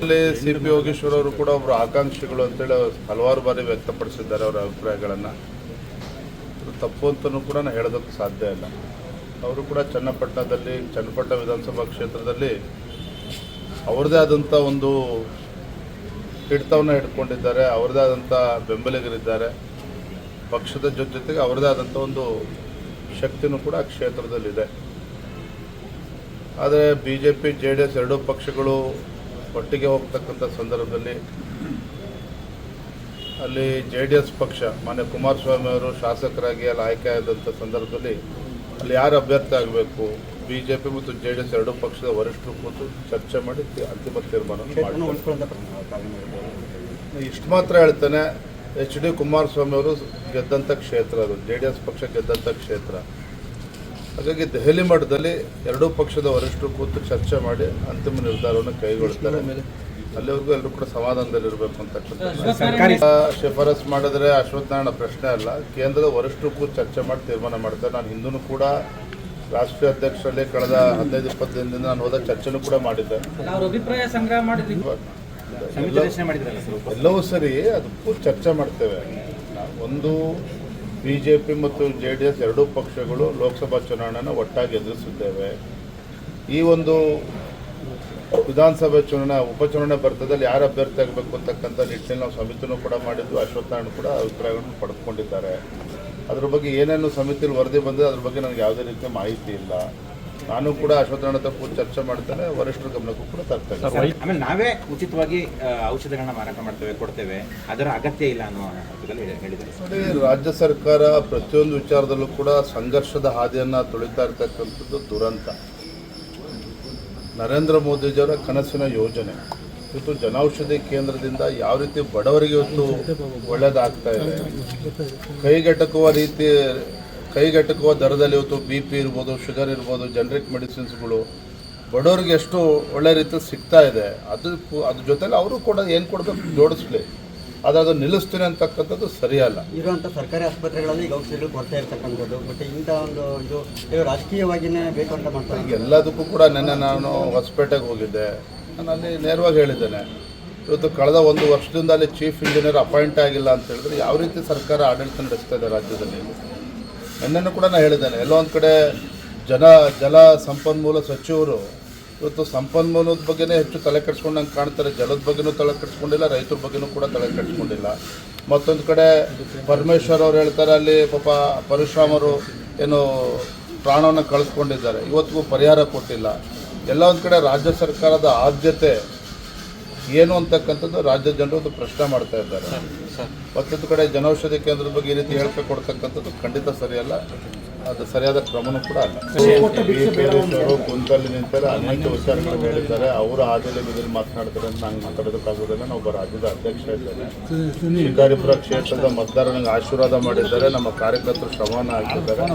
ಅಲ್ಲಿ ಸಿ.ಪಿ. ಯೋಗೇಶ್ವರ್ ಅವರು ಕೂಡ ಒಬ್ಬರು ಆಕಾಂಕ್ಷಿಗಳು ಅಂತೇಳಿ ಹಲವಾರು ಬಾರಿ ವ್ಯಕ್ತಪಡಿಸಿದ್ದಾರೆ ಅವರ ಅಭಿಪ್ರಾಯಗಳನ್ನು. ತಪ್ಪು ಅಂತಲೂ ಕೂಡ ನಾನು ಹೇಳೋದಕ್ಕೆ ಸಾಧ್ಯ ಇಲ್ಲ. ಅವರು ಕೂಡ ಚನ್ನಪಟ್ಟಣ ವಿಧಾನಸಭಾ ಕ್ಷೇತ್ರದಲ್ಲಿ ಅವ್ರದ್ದೇ ಆದಂಥ ಒಂದು ಹಿಡಿತವನ್ನು ಹಿಡ್ಕೊಂಡಿದ್ದಾರೆ, ಅವ್ರದ್ದೇ ಆದಂಥ ಬೆಂಬಲಿಗರಿದ್ದಾರೆ. ಪಕ್ಷದ ಜೊತೆಗೆ ಅವ್ರದ್ದೇ ಆದಂಥ ಒಂದು ಶಕ್ತಿನೂ ಕೂಡ ಆ ಕ್ಷೇತ್ರದಲ್ಲಿದೆ. ಆದರೆ BJP JDS ಎರಡೂ ಪಕ್ಷಗಳು ಒಟ್ಟಿಗೆ ಹೋಗ್ತಕ್ಕಂಥ ಸಂದರ್ಭದಲ್ಲಿ ಅಲ್ಲಿ JDS ಪಕ್ಷ ಮಾನ್ಯ ಕುಮಾರಸ್ವಾಮಿ ಅವರು ಶಾಸಕರಾಗಿ ಅಲ್ಲಿ ಆಯ್ಕೆ ಆದಂಥ ಸಂದರ್ಭದಲ್ಲಿ ಅಲ್ಲಿ ಯಾರು ಅಭ್ಯರ್ಥಿ ಆಗಬೇಕು, BJP ಮತ್ತು JDS ಎರಡೂ ಪಕ್ಷದ ವರಿಷ್ಠರು ಕೂತು ಚರ್ಚೆ ಮಾಡಿ ಅಂತಿಮ ತೀರ್ಮಾನವನ್ನು ಮಾಡಿ ಇಷ್ಟು ಮಾತ್ರ ಹೇಳ್ತೇನೆ. HD ಕುಮಾರಸ್ವಾಮಿ ಅವರು ಗೆದ್ದಂಥ ಕ್ಷೇತ್ರ ಅದು, JDS ಪಕ್ಷ ಗೆದ್ದಂಥ ಕ್ಷೇತ್ರ. ಹಾಗಾಗಿ ದೆಹಲಿ ಮಟ್ಟದಲ್ಲಿ ಎರಡೂ ಪಕ್ಷದ ವರಿಷ್ಠರು ಕೂತು ಚರ್ಚೆ ಮಾಡಿ ಅಂತಿಮ ನಿರ್ಧಾರವನ್ನು ಕೈಗೊಳ್ತಾರೆ. ಅಲ್ಲಿವರೆಗೂ ಎಲ್ಲರೂ ಕೂಡ ಸಮಾಧಾನದಲ್ಲಿರಬೇಕು ಅಂತಕ್ಕಂಥ ಶಿಫಾರಸ್ ಮಾಡಿದ್ರೆ ಅಶ್ವತ್ಥನಾರಾಯಣ ಪ್ರಶ್ನೆ ಅಲ್ಲ, ಕೇಂದ್ರದ ವರಿಷ್ಠರು ಕೂತು ಚರ್ಚೆ ಮಾಡಿ ತೀರ್ಮಾನ ಮಾಡ್ತಾರೆ. ನಾನು ಹಿಂದೂ ಕೂಡ ರಾಷ್ಟ್ರೀಯ ಅಧ್ಯಕ್ಷರಲ್ಲಿ ಕಳೆದ 15-20 ದಿನದಿಂದ ನಾನು ಹೋದ ಚರ್ಚೆನೂ ಕೂಡ ಮಾಡಿದ್ದೆ. ಎಲ್ಲವೂ ಸರಿ, ಅದಕ್ಕೂ ಚರ್ಚೆ ಮಾಡ್ತೇವೆ. ಒಂದು BJP ಮತ್ತು JDS ಎರಡೂ ಪಕ್ಷಗಳು ಲೋಕಸಭಾ ಚುನಾವಣೆಯನ್ನು ಒಟ್ಟಾಗಿ ಎದುರಿಸಿದ್ದೇವೆ. ಈ ಒಂದು ವಿಧಾನಸಭೆ ಉಪಚುನಾವಣೆ ಬರ್ತದಲ್ಲಿ ಯಾರು ಅಭ್ಯರ್ಥಿ ಆಗಬೇಕು ಅಂತಕ್ಕಂಥ ನಿಟ್ಟಿನಲ್ಲಿ ನಾವು ಸಮಿತಿನೂ ಕೂಡ ಮಾಡಿದ್ದು. ಅಶ್ವತ್ಥನಾರಾಯಣ ಕೂಡ ಅಭಿಪ್ರಾಯಗಳನ್ನು ಪಡೆದುಕೊಂಡಿದ್ದಾರೆ. ಅದ್ರ ಬಗ್ಗೆ ಏನೇನು ಸಮಿತಿಯಲ್ಲಿ ವರದಿ ಬಂದಿದೆ ಅದ್ರ ಬಗ್ಗೆ ನನಗೆ ಯಾವುದೇ ರೀತಿಯ ಮಾಹಿತಿ ಇಲ್ಲ. ನಾನು ಕೂಡ ಅಶ್ವತ್ಥನಾರಾಯಣ ಹತ್ರ ಚರ್ಚೆ ಮಾಡ್ತೇನೆ, ವರಿಷ್ಠರ ಗಮನಕ್ಕೂ ಕೂಡ ತರ್ತೇನೆ. ಆಮೇಲೆ ನಾವೇ ಉಚಿತವಾಗಿ ಔಷಧಗಳನ್ನ ಮಾರಾಟ ಕೊಡ್ತೇವೆ, ಅದರ ಅಗತ್ಯ ಇಲ್ಲ ಅನ್ನೋ ಅರ್ಥದಲ್ಲಿ ಹೇಳಿದ್ದಾರೆ. ನೋಡಿ, ರಾಜ್ಯ ಸರ್ಕಾರ ಪ್ರತಿಯೊಂದು ವಿಚಾರದಲ್ಲೂ ಕೂಡ ಸಂಘರ್ಷದ ಹಾದಿಯನ್ನು ತುಳಿತಾ ಇರ್ತಕ್ಕಂಥದ್ದು ದುರಂತ. ನರೇಂದ್ರ ಮೋದಿಜಿಯವರ ಕನಸಿನ ಯೋಜನೆ ಇವತ್ತು ಜನೌಷಧಿ ಕೇಂದ್ರದಿಂದ ಯಾವ ರೀತಿ ಬಡವರಿಗೆ ಇವತ್ತು ಒಳ್ಳೆಯದಾಗ್ತಾ ಇದೆ. ಕೈಗೆಟಕುವ ದರದಲ್ಲಿ ಇವತ್ತು BP ಇರ್ಬೋದು, ಶುಗರ್ ಇರ್ಬೋದು, ಜನರಿಕ್ ಮೆಡಿಸಿನ್ಸ್ಗಳು ಬಡವರಿಗೆ ಎಷ್ಟು ಒಳ್ಳೆ ರೀತಿ ಸಿಗ್ತಾ ಇದೆ. ಅದ್ರ ಜೊತೆಲಿ ಅವರು ಕೂಡ ಏನು ಕೊಡಬೇಕು ಜೋಡಿಸ್ಲಿ, ಆದರೆ ಅದು ನಿಲ್ಲಿಸ್ತೀನಿ ಅಂತಕ್ಕಂಥದ್ದು ಸರಿಯಲ್ಲ. ಇರುವಂಥ ಸರ್ಕಾರಿ ಆಸ್ಪತ್ರೆಗಳಲ್ಲಿ ಈಗ ಔಷಧಿಗಳು ಕೊಡ್ತಾ ಇರ್ತಕ್ಕಂಥದ್ದು, ಬಟ್ ಇಂಥ ಒಂದು ಇದು ರಾಜಕೀಯವಾಗಿಯೇ ಬೇಕು ಅಂತ ಮಾಡ್ತಾರೆ. ಎಲ್ಲದಕ್ಕೂ ಕೂಡ ನೆನ್ನೆ ನಾನು ಹೊಸಪೇಟೆಗೆ ಹೋಗಿದ್ದೆ. ನಾನು ಅಲ್ಲಿ ನೇರವಾಗಿ ಹೇಳಿದ್ದೇನೆ, ಇವತ್ತು ಕಳೆದ 1 ವರ್ಷದಿಂದ ಅಲ್ಲಿ ಚೀಫ್ ಇಂಜಿನಿಯರ್ ಅಪಾಯಿಂಟ್ ಆಗಿಲ್ಲ ಅಂತ ಹೇಳಿದ್ರೆ ಯಾವ ರೀತಿ ಸರ್ಕಾರ ಆಡಳಿತ ನಡೆಸ್ತಾ ಇದೆ ರಾಜ್ಯದಲ್ಲಿ. ನೆನ್ನೆನೂ ಕೂಡ ನಾನು ಹೇಳಿದ್ದೇನೆ, ಎಲ್ಲೋ ಒಂದು ಕಡೆ ಜಲ ಸಂಪನ್ಮೂಲ ಸಚಿವರು ಇವತ್ತು ಸಂಪನ್ಮೂಲದ ಬಗ್ಗೆನೇ ಹೆಚ್ಚು ತಲೆ ಕೆಡಿಸ್ಕೊಂಡಂಗೆ ಕಾಣ್ತಾರೆ. ಜಲದ ಬಗ್ಗೆನೂ ತಲೆ ಕೆಡಿಸ್ಕೊಂಡಿಲ್ಲ, ರೈತರ ಬಗ್ಗೆನೂ ಕೂಡ ತಲೆ ಕೆಡಿಸ್ಕೊಂಡಿಲ್ಲ. ಮತ್ತೊಂದು ಕಡೆ ಪರಮೇಶ್ವರ್ ಅವರು ಹೇಳ್ತಾರೆ, ಅಲ್ಲಿ ಪಾಪ ಪರಶುರಾಮರು ಏನು ಪ್ರಾಣವನ್ನು ಕಳೆದುಕೊಂಡಿದ್ದಾರೆ, ಇವತ್ತಿಗೂ ಪರಿಹಾರ ಕೊಟ್ಟಿಲ್ಲ. ಎಲ್ಲ ಒಂದು ಕಡೆ ರಾಜ್ಯ ಸರ್ಕಾರದ ಆದ್ಯತೆ ಏನು ಅಂತಕ್ಕಂಥದ್ದು ರಾಜ್ಯದ ಜನರು ಒಂದು ಪ್ರಶ್ನೆ ಮಾಡ್ತಾ ಇದ್ದಾರೆ. ಮತ್ತೊಂದು ಕಡೆ ಜನೌಷಧಿ ಕೇಂದ್ರದ ಬಗ್ಗೆ ಈ ರೀತಿ ಹೇಳಿಕೆ ಕೊಡ್ತಕ್ಕಂಥದ್ದು ಖಂಡಿತ ಸರಿಯಲ್ಲ, ಅದು ಸರಿಯಾದ ಕ್ರಮನೂ ಕೂಡ ಅಲ್ಲ. ಅವರು ಕುಂತಲ್ಲಿ ನಿಂತಾರೆ, ಅನೇಕ ವಿಚಾರಗಳನ್ನು ಹೇಳಿದ್ದಾರೆ. ಅವರು ಹಾದಿಯಲ್ಲಿ ಮಾತನಾಡ್ತಾರೆ ಅಂತ ನಂಗೆ ಮಾತಾಡೋದಕ್ಕಾಗೋದಿಲ್ಲ. ನಾನು ಒಬ್ಬ ರಾಜ್ಯದ ಅಧ್ಯಕ್ಷ ಇದ್ದೇನೆ. ಶಿಕಾರಿಪುರ ಕ್ಷೇತ್ರದ ಮತದಾರನಿಗೆ ಆಶೀರ್ವಾದ ಮಾಡಿದ್ದಾರೆ, ನಮ್ಮ ಕಾರ್ಯಕರ್ತರು ಶ್ರಮವನ್ನು ಹಾಕಿದ್ದಾರೆ.